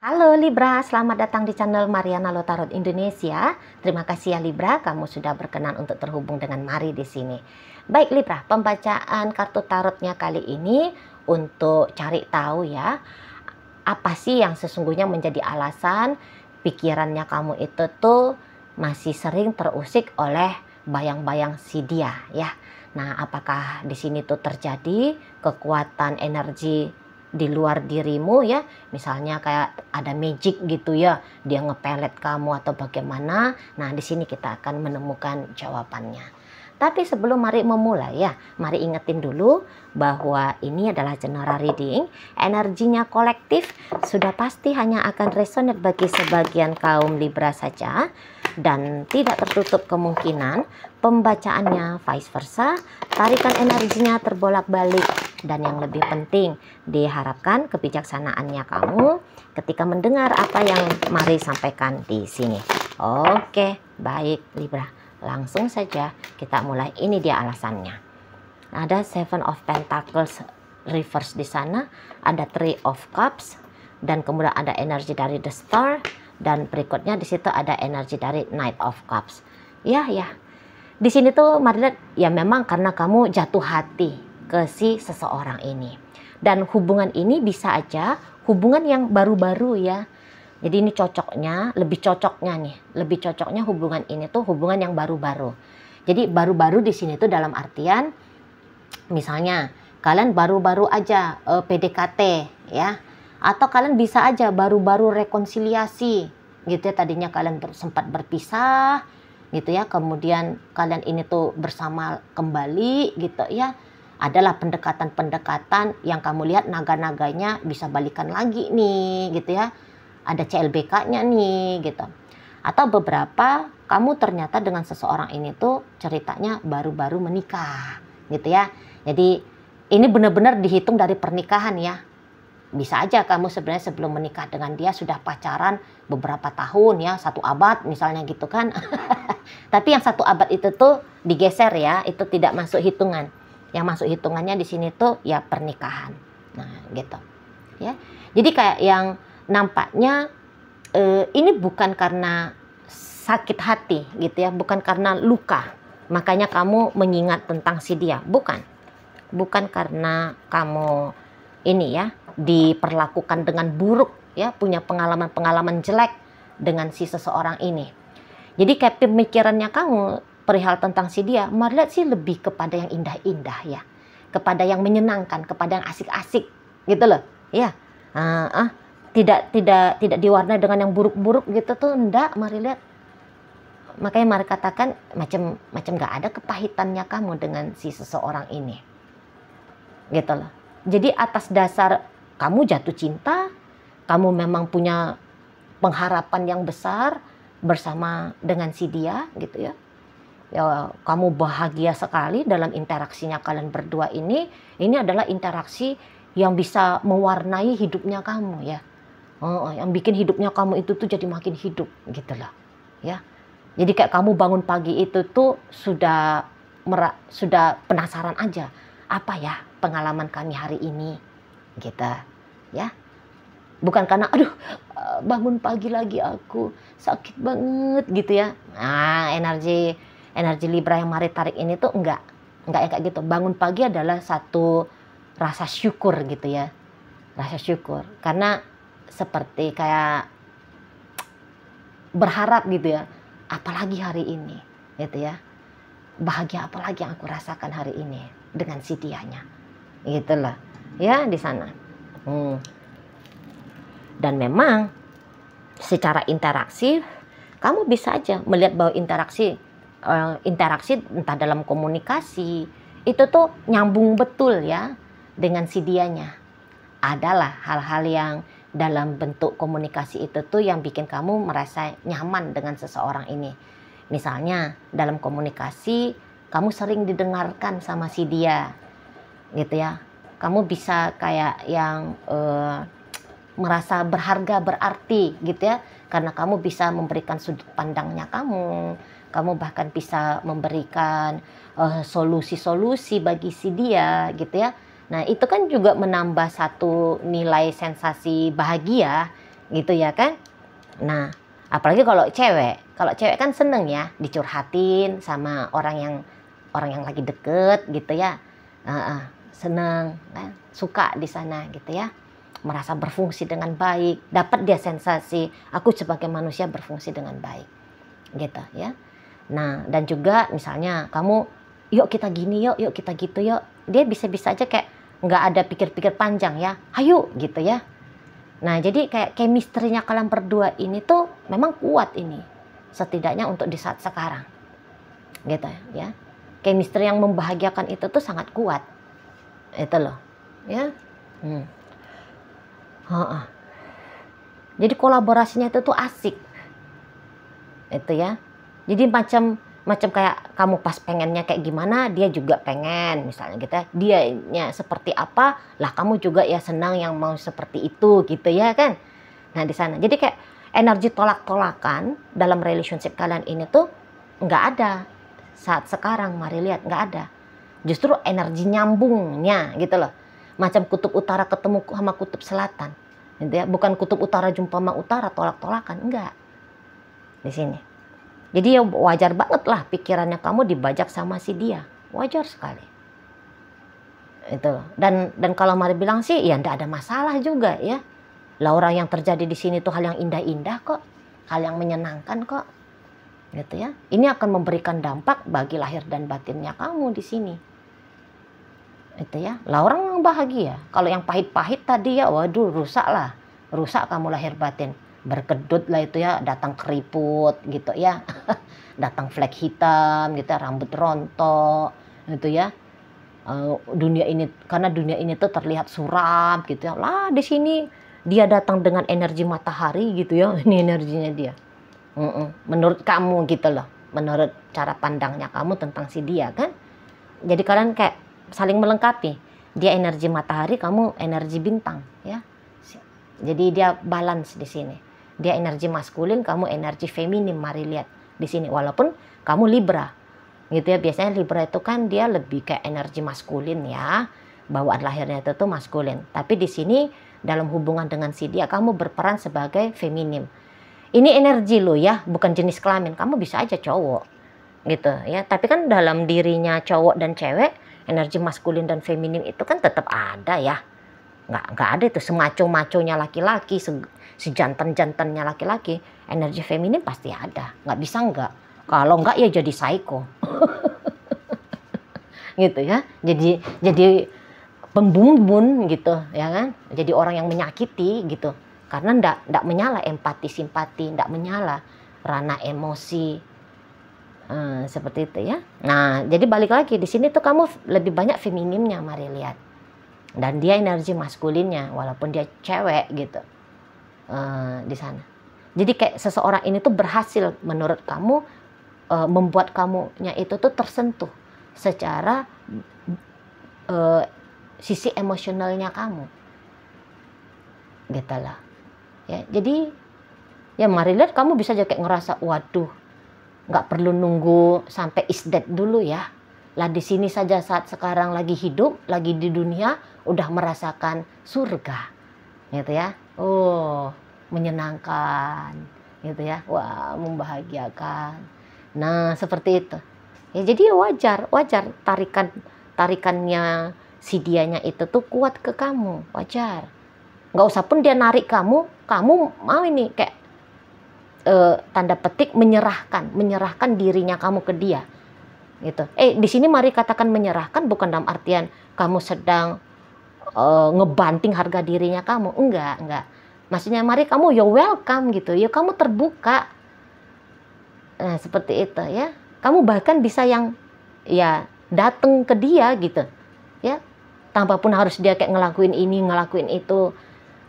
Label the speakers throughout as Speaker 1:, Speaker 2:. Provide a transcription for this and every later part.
Speaker 1: Halo Libra, selamat datang di channel Mariana Lo Tarot Indonesia. Terima kasih ya Libra, kamu sudah berkenan untuk terhubung dengan Mari di sini. Baik Libra, pembacaan kartu tarotnya kali ini untuk cari tahu ya, apa sih yang sesungguhnya menjadi alasan pikirannya kamu itu tuh masih sering terusik oleh bayang-bayang si dia ya. Nah, apakah di sini tuh terjadi kekuatan energi di luar dirimu ya, misalnya kayak ada magic gitu ya, dia ngepelet kamu atau bagaimana. Nah, di sini kita akan menemukan jawabannya. Tapi sebelum mari memulai ya, mari ingetin dulu bahwa ini adalah general reading, energinya kolektif, sudah pasti hanya akan resonate bagi sebagian kaum Libra saja, dan tidak tertutup kemungkinan pembacaannya vice versa, tarikan energinya terbolak-balik, dan yang lebih penting, diharapkan kebijaksanaannya kamu ketika mendengar apa yang Mari sampaikan di sini. Oke, baik Libra. Langsung saja kita mulai. Ini dia alasannya. Ada Seven of Pentacles reverse di sana, ada Three of Cups, dan kemudian ada energi dari The Star, dan berikutnya di situ ada energi dari Knight of Cups. Ya. Di sini tuh Mari lihat ya, memang karena kamu jatuh hati ke si seseorang ini. Dan hubungan ini bisa aja hubungan yang baru-baru ya. Jadi ini lebih cocoknya hubungan ini tuh hubungan yang baru-baru. Jadi baru-baru di sini tuh dalam artian misalnya kalian baru-baru aja PDKT ya, atau kalian bisa aja baru-baru rekonsiliasi gitu ya. Tadinya kalian sempat berpisah gitu ya, kemudian kalian ini tuh bersama kembali gitu ya. Adalah pendekatan-pendekatan yang kamu lihat naga-naganya bisa balikan lagi nih gitu ya. Ada CLBK-nya nih gitu. Atau beberapa kamu ternyata dengan seseorang ini tuh ceritanya baru-baru menikah gitu ya. Jadi ini benar-benar dihitung dari pernikahan ya. Bisa aja kamu sebenarnya sebelum menikah dengan dia sudah pacaran beberapa tahun ya, 1 abad misalnya gitu kan. Tapi yang 1 abad itu tuh digeser ya, itu tidak masuk hitungan. Yang masuk hitungannya di sini tuh ya pernikahan. Nah gitu ya. Jadi kayak yang nampaknya ini bukan karena sakit hati gitu ya, bukan karena luka makanya kamu mengingat tentang si dia, bukan karena kamu ini ya diperlakukan dengan buruk ya, punya pengalaman jelek dengan si seseorang ini. Jadi kayak pemikirannya kamu perihal tentang si dia, Mari lihat sih lebih kepada yang indah-indah ya, kepada yang menyenangkan, kepada yang asik-asik gitu loh ya. Tidak diwarnai dengan yang buruk-buruk gitu tuh, enggak. Mari lihat, makanya Mari katakan macam nggak ada kepahitannya kamu dengan si seseorang ini gitu loh. Jadi atas dasar kamu jatuh cinta, kamu memang punya pengharapan yang besar bersama dengan si dia gitu ya. Ya, kamu bahagia sekali dalam interaksinya kalian berdua ini adalah interaksi yang bisa mewarnai hidupnya kamu ya. Yang bikin hidupnya kamu itu tuh jadi makin hidup gitu loh ya. Jadi kayak kamu bangun pagi itu tuh sudah penasaran aja, apa ya pengalaman kami hari ini gitu ya. Bukan karena aduh bangun pagi lagi aku sakit banget gitu ya. Nah, energi Libra yang Mari tarik ini tuh enggak kayak gitu. Bangun pagi adalah satu rasa syukur gitu ya. Rasa syukur karena seperti kayak berharap gitu ya, apalagi hari ini gitu ya, bahagia apalagi yang aku rasakan hari ini dengan si dianya gitu loh ya di sana. Dan memang secara interaksi kamu bisa aja melihat bahwa interaksi entah dalam komunikasi itu tuh nyambung betul ya dengan si dianya. Adalah hal-hal yang dalam bentuk komunikasi itu tuh yang bikin kamu merasa nyaman dengan seseorang ini. Misalnya dalam komunikasi kamu sering didengarkan sama si dia gitu ya. Kamu bisa kayak yang merasa berharga, berarti gitu ya, karena kamu bisa memberikan sudut pandangnya kamu bahkan bisa memberikan solusi-solusi bagi si dia gitu ya. Nah itu kan juga menambah satu nilai sensasi bahagia gitu ya kan. Nah, apalagi kalau cewek kan seneng ya dicurhatin sama orang yang lagi deket gitu ya. Seneng kan, suka di sana gitu ya, merasa berfungsi dengan baik, dapat dia sensasi aku sebagai manusia berfungsi dengan baik gitu ya. Nah, dan juga misalnya kamu yuk kita gini yuk kita gitu yuk, dia bisa-bisa aja kayak nggak ada pikir-pikir panjang ya, ayo gitu ya. Nah, jadi kayak chemistry-nya kalian berdua ini tuh memang kuat ini, setidaknya untuk di saat sekarang gitu ya. Chemistry yang membahagiakan itu tuh sangat kuat itu loh ya. Jadi kolaborasinya itu tuh asik itu ya. Jadi macam kayak kamu pas pengennya kayak gimana, dia juga pengen misalnya gitu ya. Dianya seperti apa lah, kamu juga ya senang yang mau seperti itu gitu ya kan. Nah di sana jadi kayak energi tolak-tolakan dalam relationship kalian ini tuh nggak ada saat sekarang. Mari lihat, nggak ada. Justru energi nyambungnya gitu loh, macam kutub utara ketemu sama kutub selatan gitu ya. Bukan kutub utara jumpa sama utara tolak-tolakan, enggak di sini. Jadi ya wajar banget lah pikirannya kamu dibajak sama si dia, wajar sekali itu. Dan kalau Mari bilang sih ya enggak ada masalah juga ya lah. Orang yang terjadi di sini tuh hal yang indah-indah kok, hal yang menyenangkan kok gitu ya. Ini akan memberikan dampak bagi lahir dan batinnya kamu di sini itu ya. Lah orang yang bahagia, kalau yang pahit-pahit tadi ya waduh rusak kamu lahir batin, berkedut lah itu ya, datang keriput gitu ya, datang flek hitam gitu, rambut rontok gitu ya. Karena dunia ini tuh terlihat suram gitu ya. Lah di sini dia datang dengan energi matahari gitu ya, ini energinya dia. Menurut kamu gitu loh, menurut cara pandangnya kamu tentang si dia kan. Jadi kalian kayak saling melengkapi. Dia energi matahari, kamu energi bintang ya. Jadi dia balance di sini. Dia energi maskulin, kamu energi feminim. Mari lihat di sini. Walaupun kamu Libra, gitu ya. Biasanya Libra itu kan dia lebih kayak energi maskulin ya. Bawaan lahirnya itu tuh maskulin. Tapi di sini dalam hubungan dengan si dia, kamu berperan sebagai feminim. Ini energi lo ya, bukan jenis kelamin. Kamu bisa aja cowok, gitu ya. Tapi kan dalam dirinya cowok dan cewek, energi maskulin dan feminim itu kan tetap ada ya. Nggak ada itu semaco-maconya laki-laki, sejantan-jantannya laki-laki. Energi feminin pasti ada, nggak bisa nggak. Kalau nggak ya jadi psycho gitu ya. Jadi pembumbun gitu ya kan. Jadi orang yang menyakiti gitu, karena nggak menyala empati simpati, nggak menyala ranah emosi seperti itu ya. Nah jadi balik lagi di sini tuh kamu lebih banyak feminimnya. Mari lihat. Dan dia energi maskulinnya, walaupun dia cewek gitu di sana. Jadi kayak seseorang ini tuh berhasil menurut kamu membuat kamunya itu tuh tersentuh secara sisi emosionalnya kamu, gitu lah. Ya, jadi ya mari lihat, kamu bisa aja kayak ngerasa waduh, nggak perlu nunggu sampai is dead dulu ya. Lah di sini saja saat sekarang lagi hidup, lagi di dunia, udah merasakan surga, gitu ya. Oh, menyenangkan, gitu ya. Wah, membahagiakan. Nah, seperti itu. Ya jadi wajar tarikannya si dianya itu tuh kuat ke kamu, wajar. Nggak usah pun dia narik kamu mau ini kayak tanda petik menyerahkan dirinya kamu ke dia. Gitu. Di sini mari katakan menyerahkan bukan dalam artian kamu sedang ngebanting harga dirinya kamu, enggak. Maksudnya mari kamu you're welcome gitu, ya kamu terbuka. Nah seperti itu ya. Kamu bahkan bisa yang ya datang ke dia gitu, ya. Tanpa pun harus dia kayak ngelakuin ini ngelakuin itu,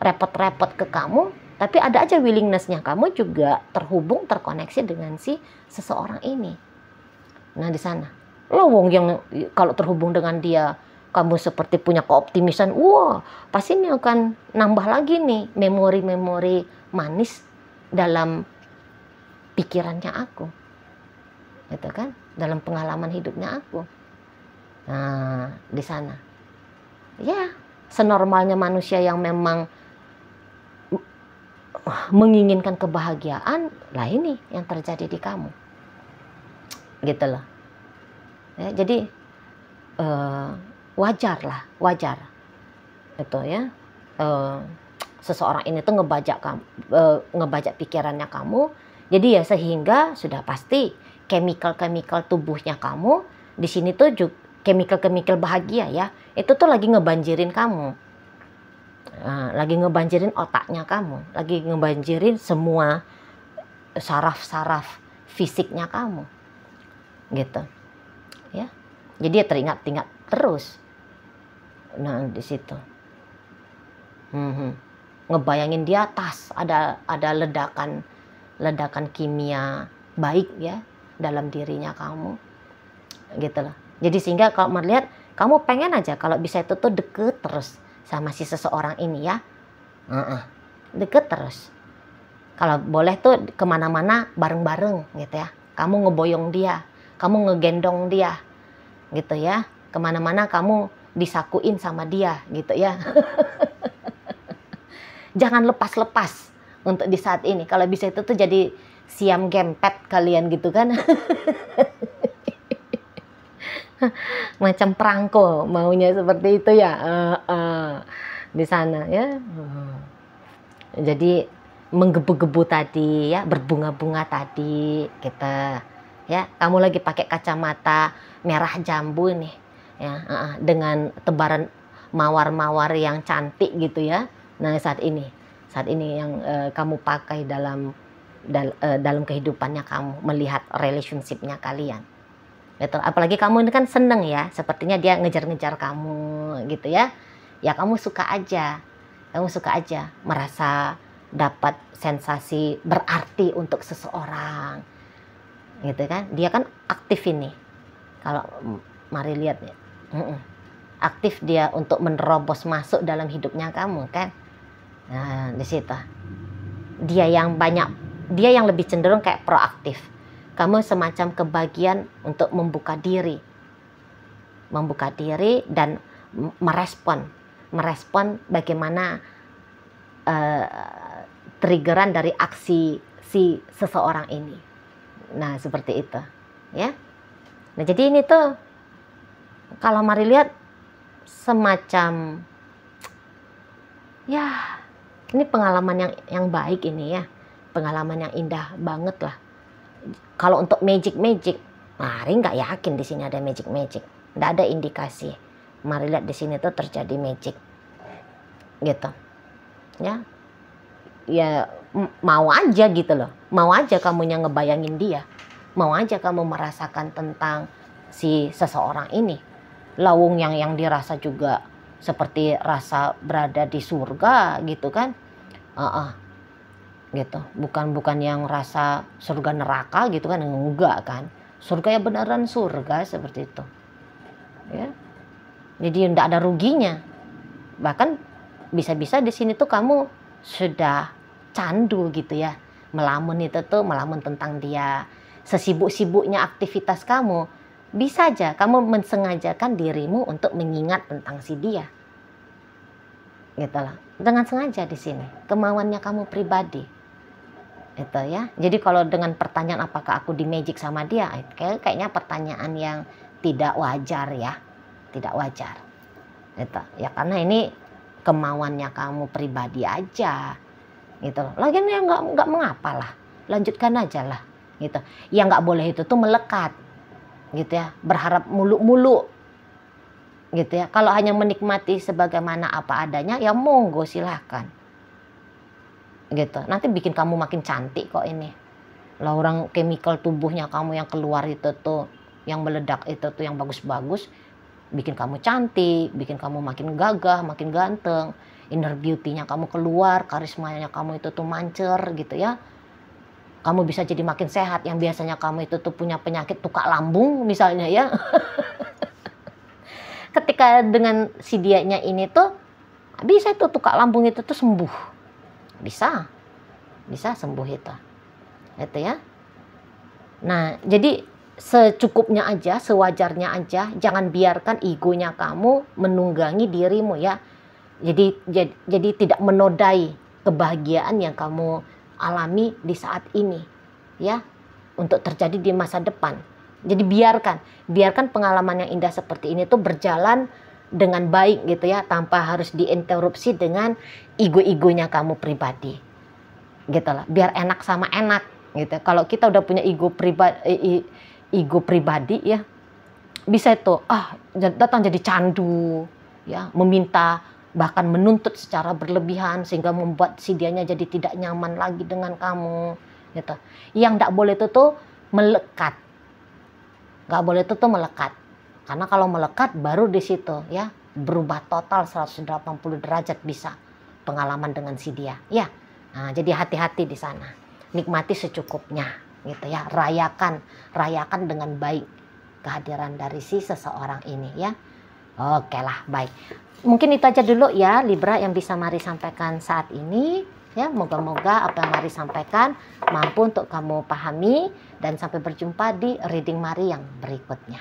Speaker 1: repot-repot ke kamu. Tapi ada aja willingness-nya kamu juga terhubung terkoneksi dengan si seseorang ini. Nah di sana, lo wong yang kalau terhubung dengan dia, kamu seperti punya keoptimisan, wah pasti ini akan nambah lagi nih memori-memori manis dalam pikirannya aku, gitu kan, dalam pengalaman hidupnya aku. Nah di sana, ya senormalnya manusia yang memang menginginkan kebahagiaan, lah ini yang terjadi di kamu, gitu loh. Ya, jadi wajar itu ya, seseorang ini tuh ngebajak pikirannya kamu. Jadi ya sehingga sudah pasti chemical tubuhnya kamu di sini tuh juga chemical bahagia ya, itu tuh lagi ngebanjirin kamu. Lagi ngebanjirin otaknya kamu, lagi ngebanjirin semua saraf-saraf fisiknya kamu, gitu ya. Jadi ya teringat terus. Nah di situ ngebayangin di atas ada ledakan kimia baik ya dalam dirinya kamu, gitu loh. Jadi sehingga kalau melihat kamu pengen aja kalau bisa itu tuh deket terus sama si seseorang ini ya, deket terus. Kalau boleh tuh kemana-mana bareng-bareng gitu ya. Kamu ngeboyong dia, kamu ngegendong dia, gitu ya. Kemana-mana kamu disakuin sama dia, gitu ya. Jangan lepas-lepas untuk di saat ini. Kalau bisa itu tuh jadi siam gempet kalian gitu kan. Macam perangko maunya seperti itu ya, di sana ya. Jadi menggebu-gebu tadi ya, berbunga-bunga tadi kita ya. Kamu lagi pakai kacamata merah jambu nih ya, dengan tebaran mawar-mawar yang cantik gitu ya. Nah saat ini yang kamu pakai dalam kehidupannya kamu, melihat relationship-nya kalian. Gitu. Apalagi kamu ini kan seneng ya, sepertinya dia ngejar-ngejar kamu gitu ya. Ya kamu suka aja merasa dapat sensasi berarti untuk seseorang, gitu kan. Dia kan aktif ini, kalau mari lihat ya, aktif dia untuk menerobos masuk dalam hidupnya kamu kan. Nah di situ dia yang lebih cenderung kayak proaktif. Kamu semacam kebagian untuk membuka diri dan merespon bagaimana triggeran dari aksi si seseorang ini. Nah seperti itu ya. Nah jadi ini tuh kalau mari lihat semacam ya, ini pengalaman yang baik ini ya, pengalaman yang indah banget lah. Kalau untuk magic, mari nggak yakin di sini ada magic, nggak ada indikasi. Mari lihat di sini tuh terjadi magic, gitu, ya, mau aja gitu loh, mau aja kamunya ngebayangin dia, mau aja kamu merasakan tentang si seseorang ini, lawung yang dirasa juga seperti rasa berada di surga gitu kan, gitu, bukan yang rasa surga neraka gitu kan, enggak kan, surga ya beneran surga seperti itu ya. Jadi enggak ada ruginya, bahkan bisa-bisa di sini tuh kamu sudah candu gitu ya, melamun tentang dia, sesibuk-sibuknya aktivitas kamu, bisa aja kamu mensengajakan dirimu untuk mengingat tentang si dia, gitu lah, dengan sengaja di sini, kemauannya kamu pribadi. Itu ya. Jadi kalau dengan pertanyaan apakah aku di magic sama dia, kayaknya pertanyaan yang tidak wajar ya, tidak wajar. Itu ya, karena ini kemauannya kamu pribadi aja, gitu. Lagian ya nggak mengapa lah, lanjutkan aja lah, gitu. Yang nggak boleh itu tuh melekat, gitu ya, berharap mulu-mulu, gitu ya. Kalau hanya menikmati sebagaimana apa adanya, ya monggo silahkan. Gitu, nanti bikin kamu makin cantik kok ini. Lah orang chemical tubuhnya kamu yang keluar itu tuh, yang meledak itu tuh yang bagus-bagus, bikin kamu cantik, bikin kamu makin gagah, makin ganteng, inner beauty-nya kamu keluar, karismanya kamu itu tuh mancer gitu ya. Kamu bisa jadi makin sehat, yang biasanya kamu itu tuh punya penyakit tukak lambung misalnya ya. Ketika dengan si dianya ini tuh bisa tuh tukak lambung itu tuh sembuh. Bisa sembuh itu ya. Nah jadi secukupnya aja, sewajarnya aja, jangan biarkan egonya kamu menunggangi dirimu ya. Jadi tidak menodai kebahagiaan yang kamu alami di saat ini, ya, untuk terjadi di masa depan. Jadi biarkan pengalaman yang indah seperti ini tuh berjalan dengan baik gitu ya, tanpa harus diinterupsi dengan ego-egonya kamu pribadi, gitu lah. Biar enak sama enak gitu. Kalau kita udah punya ego pribadi ya, bisa itu datang jadi candu ya, meminta, bahkan menuntut secara berlebihan sehingga membuat si dianya jadi tidak nyaman lagi dengan kamu gitu. Yang tidak boleh itu tuh melekat, nggak boleh itu tuh melekat, karena kalau melekat baru di situ ya berubah total 180 derajat bisa pengalaman dengan si dia ya. Nah, jadi hati-hati di sana, nikmati secukupnya gitu ya, rayakan dengan baik kehadiran dari si seseorang ini ya. Oke lah, baik. Mungkin itu aja dulu ya Libra yang bisa Mari sampaikan saat ini ya. Moga-moga apa yang Mari sampaikan mampu untuk kamu pahami, dan sampai berjumpa di reading Mari yang berikutnya.